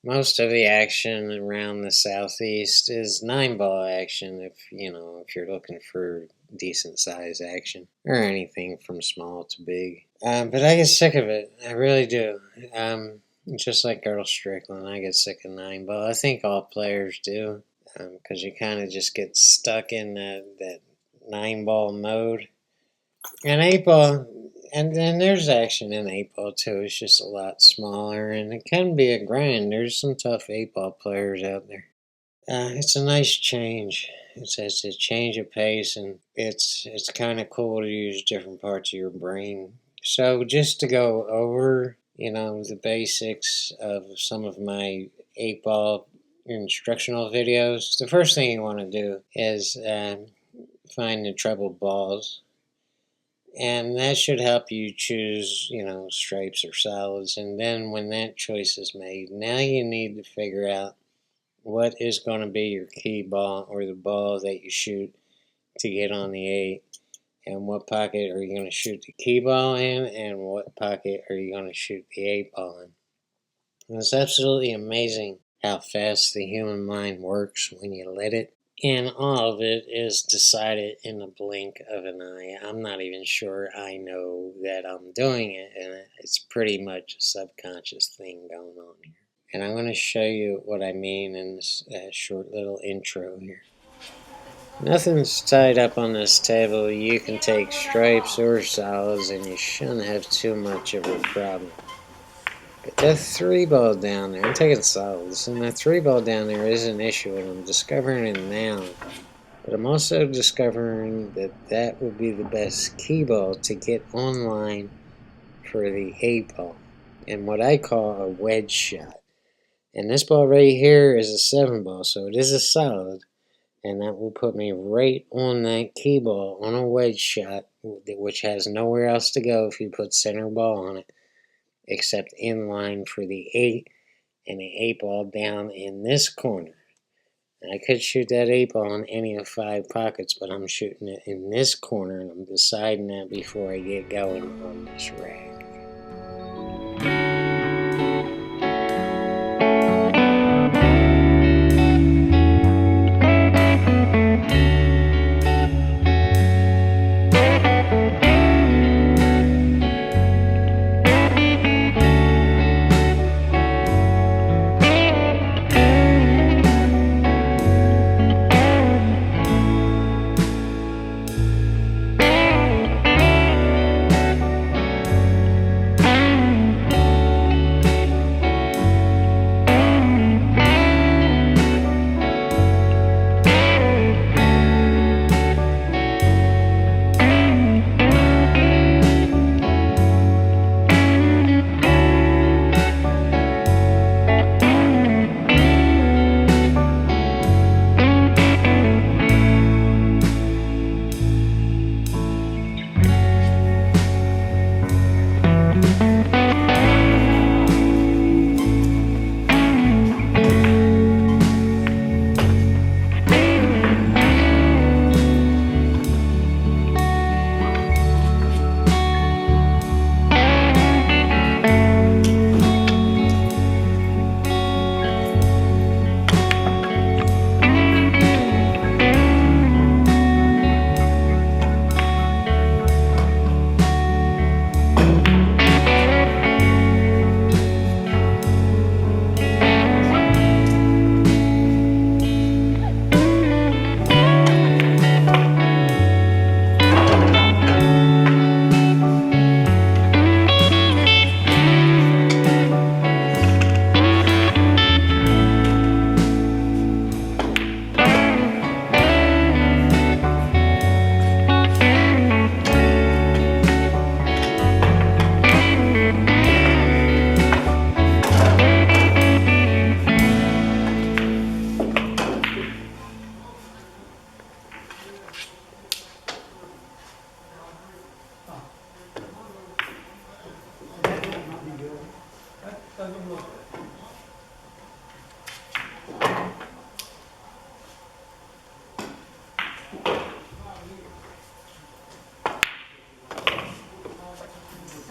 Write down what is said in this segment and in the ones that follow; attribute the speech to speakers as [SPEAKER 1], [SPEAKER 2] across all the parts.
[SPEAKER 1] most of the action around the southeast is 9-ball action. If you're looking for decent size action, or anything from small to big. But I get sick of it. I really do. Just like Earl Strickland, I get sick of 9-ball. I think all players do, because you kind of just get stuck in that 9-ball mode. And 8-ball, and then there's action in 8-ball too. It's just a lot smaller, and it can be a grind. There's some tough 8-ball players out there. It's a nice change. It's a change of pace, and it's kind of cool to use different parts of your brain. So just to go over, the basics of some of my 8-ball instructional videos. The first thing you want to do is find the treble balls. And that should help you choose, stripes or solids. And then when that choice is made, now you need to figure out what is going to be your key ball, or the ball that you shoot to get on the 8. And what pocket are you going to shoot the key ball in, and what pocket are you going to shoot the 8-ball in. And it's absolutely amazing how fast the human mind works when you let it. And all of it is decided in the blink of an eye. I'm not even sure I know that I'm doing it, and it's pretty much a subconscious thing going on here. And I'm going to show you what I mean in this short little intro here. Nothing's tied up on this table. You can take stripes or solids, and you shouldn't have too much of a problem. But that 3-ball down there, I'm taking solids, and that 3-ball down there is an issue, and I'm discovering it now. But I'm also discovering that would be the best key ball to get online for the 8-ball, and what I call a wedge shot. And this ball right here is a 7-ball, so it is a solid, and that will put me right on that key ball on a wedge shot, which has nowhere else to go if you put center ball on it, except in line for the 8, and the 8-ball down in this corner. And I could shoot that 8-ball in any of 5 pockets, but I'm shooting it in this corner, and I'm deciding that before I get going on this rack.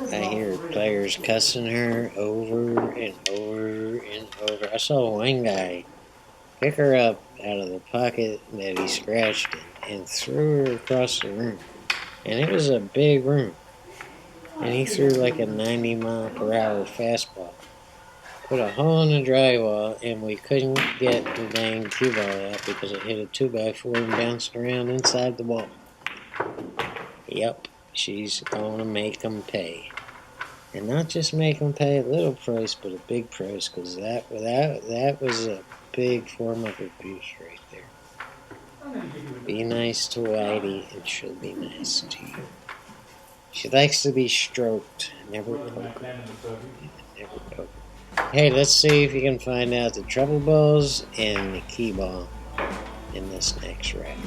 [SPEAKER 1] I hear players cussing her over and over and over. I saw one guy pick her up out of the pocket that he scratched in and threw her across the room. And it was a big room. And he threw like a 90-mile-per-hour fastball. Put a hole in the drywall, and we couldn't get the dang cue ball out because it hit a 2x4 and bounced around inside the wall. Yep, she's going to make them pay. And not just make them pay a little price, but a big price, because that was a big form of abuse right there. Be nice to Whitey, and she'll be nice to you. She likes to be stroked, never poke her. Never poke her. Hey, let's see if you can find out the treble balls and the key ball in this next rack.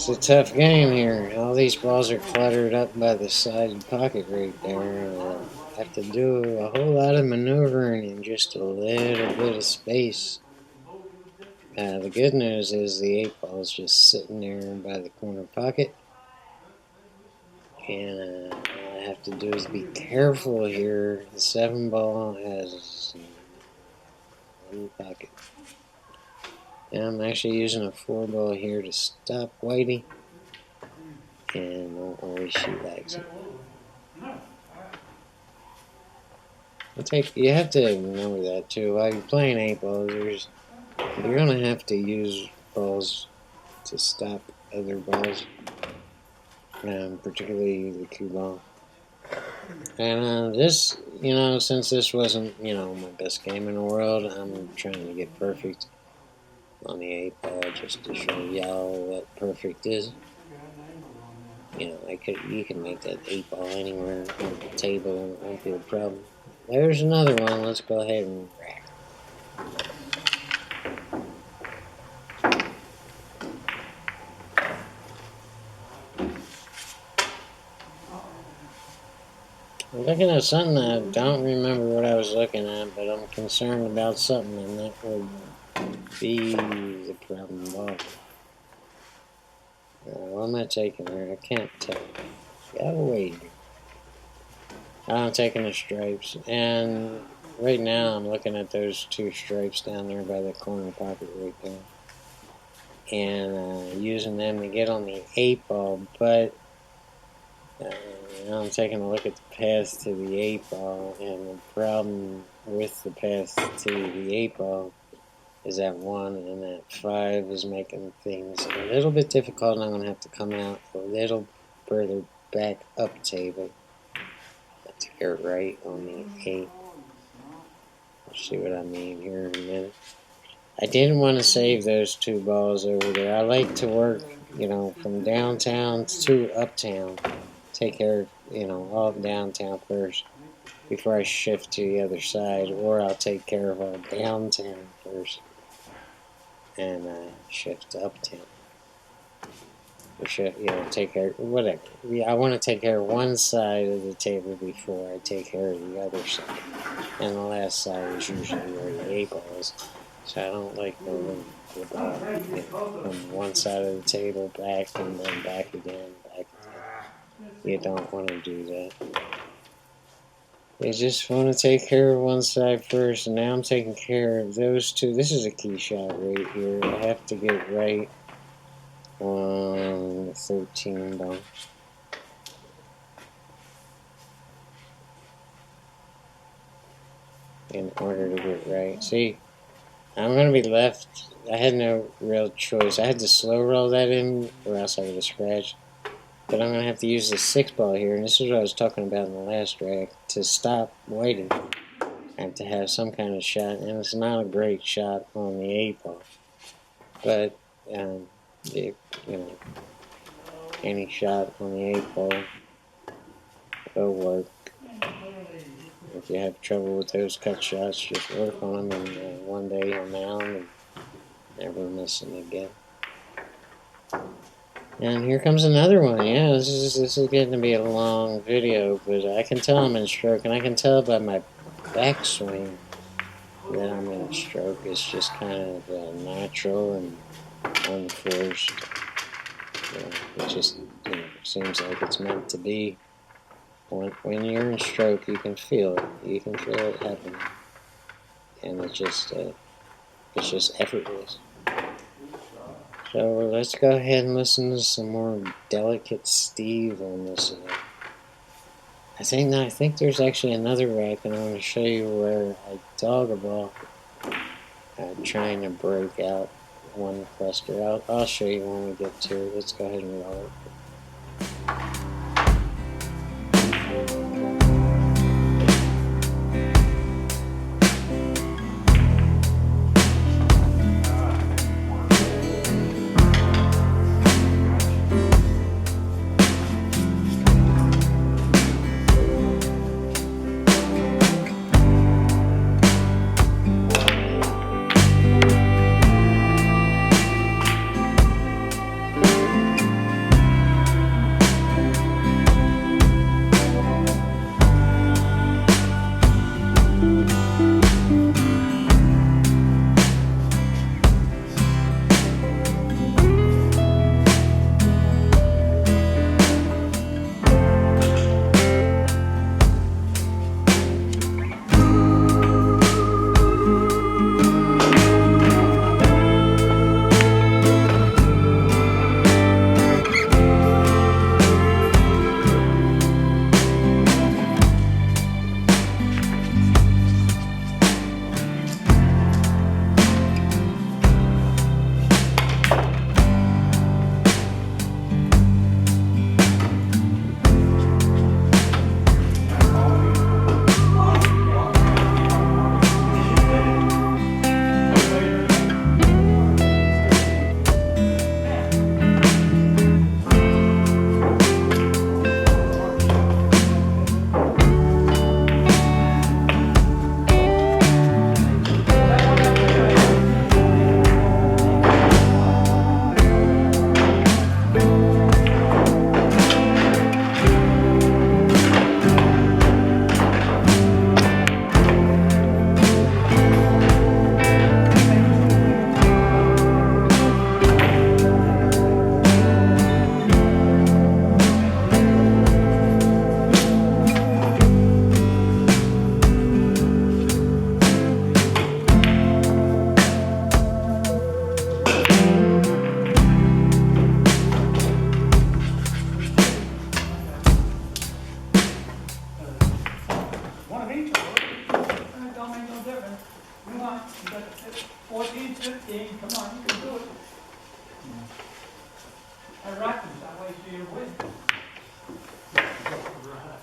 [SPEAKER 1] It's a tough game here. All these balls are cluttered up by the side pocket right there. I have to do a whole lot of maneuvering in just a little bit of space. The good news is the 8-ball is just sitting there by the corner pocket. And all I have to do is be careful here. The 7-ball has one pocket. And I'm actually using a 4-ball here to stop Whitey. And don't worry, she likes it. You have to remember that too. While you're playing 8-balls, you're going to have to use balls to stop other balls. Particularly the cue ball. And this, since this wasn't, my best game in the world, I'm trying to get perfect on the 8-ball just to show y'all what perfect is. You can make that 8-ball anywhere on the table, it won't be a problem. There's another one. Let's go ahead and rack. I'm looking at something I don't remember what I was looking at, but I'm concerned about something, and that would be the problem ball. What am I taking there? I can't tell. Gotta wait. I'm taking the stripes, and right now I'm looking at those 2 stripes down there by the corner pocket right there, and using them to get on the 8-ball, but I'm taking a look at the path to the 8-ball, and the problem with the path to the 8-ball is that 1 and that 5 is making things a little bit difficult, and I'm going to have to come out a little further back up table to get right on the 8. I'll see what I mean here in a minute. I didn't want to save those 2 balls over there. I like to work, from downtown to uptown. Take care of, all of downtown first. before I shift to the other side, or I'll take care of all downtown first and shift uptown. Or shift, take care, whatever. Yeah, I want to take care of one side of the table before I take care of the other side. And the last side is usually where the 8-ball is. So I don't like moving the ball from one side of the table back and then back again, back again. You don't want to do that. You just want to take care of one side first, and now I'm taking care of those two. This is a key shot right here. I have to get right on the 13 ball. In order to get right. See, I'm going to be left. I had no real choice. I had to slow roll that in, or else I would have scratched. But I'm going to have to use the 6-ball here, and this is what I was talking about in the last rack. To stop waiting, I have to have some kind of shot, and it's not a great shot on the 8-ball. But, any shot on the 8-ball will work. If you have trouble with those cut shots, just work on them, and one day you'll nail them and never miss them again. And here comes another one. Yeah, this is getting to be a long video, but I can tell I'm in stroke, and I can tell by my backswing that I'm in stroke. It's just kind of natural and unforced. It just seems like it's meant to be. When you're in stroke, you can feel it. You can feel it happening, and it's just effortless. So let's go ahead and listen to some more Delicate Steve on this. I think there's actually another rack, and I'm going to show you where I dog a ball, trying to break out one cluster. I'll show you when we get to it. Let's go ahead and roll it.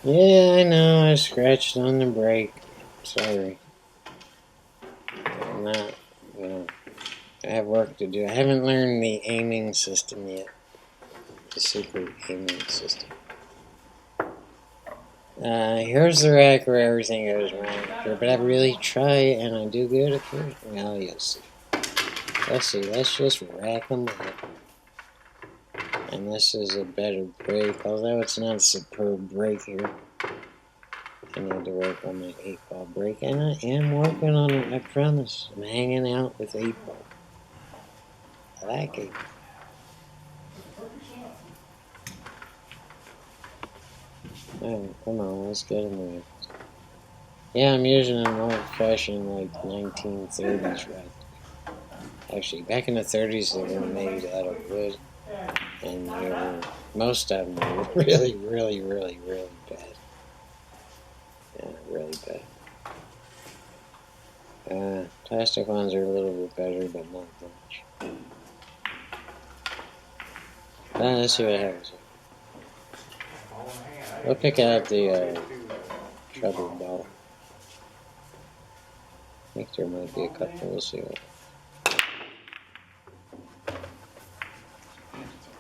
[SPEAKER 1] Yeah, I know, I scratched on the brake. Sorry. I'm not, I have work to do. I haven't learned the aiming system yet. The secret aiming system. Here's the rack where everything goes around here, but I really try and I do good at first. Now you'll see. Let's see, let's just rack them up. And this is a better break, although it's not a superb break here. I need to work on my 8-ball break, and I am working on it, I promise. I'm hanging out with 8-ball. I like it. Alright, come on, let's get in there. Yeah, I'm using an old-fashioned, like, 1930s rack. Actually, back in the 30s, they were made out of wood, and they were, most of them were really, really, really, really bad. Yeah, really bad. Plastic ones are a little bit better, but not much. Let's see what happens. We'll pick out the treble ball. I think there might be a couple. We'll see what.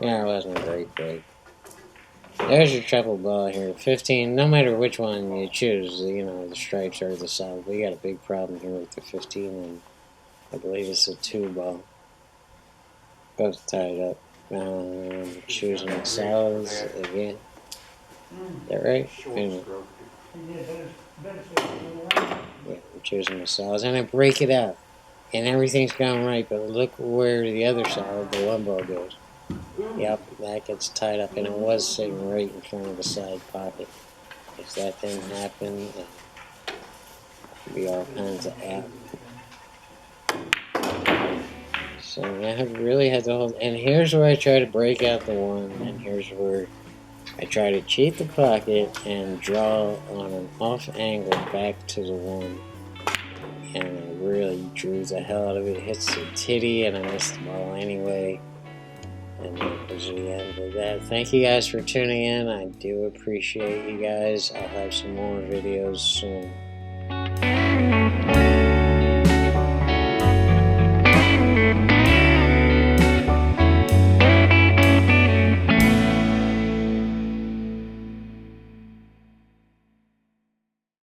[SPEAKER 1] Yeah, it wasn't a great break. There's your treble ball here. 15, no matter which one you choose, you know, the stripes or the solid. We got a big problem here with the 15, and I believe it's a 2-ball. Both tied up. Choosing solids again. Is that right? Anyway. Yeah, we're choosing the solids. And I break it out. And everything's going right, but look where the other solid, the 1-ball goes. Yep, that gets tied up, and it was sitting right in front of the side pocket. If that didn't happen, it'd be all kinds of app. So I really had to hold, and here's where I try to break out the 1, and here's where I try to cheat the pocket and draw on an off angle back to the 1. And I really drew the hell out of it. It hits the titty, and I missed the ball anyway. And that was the end of that. Thank you guys for tuning in. I do appreciate you guys. I'll have some more videos soon.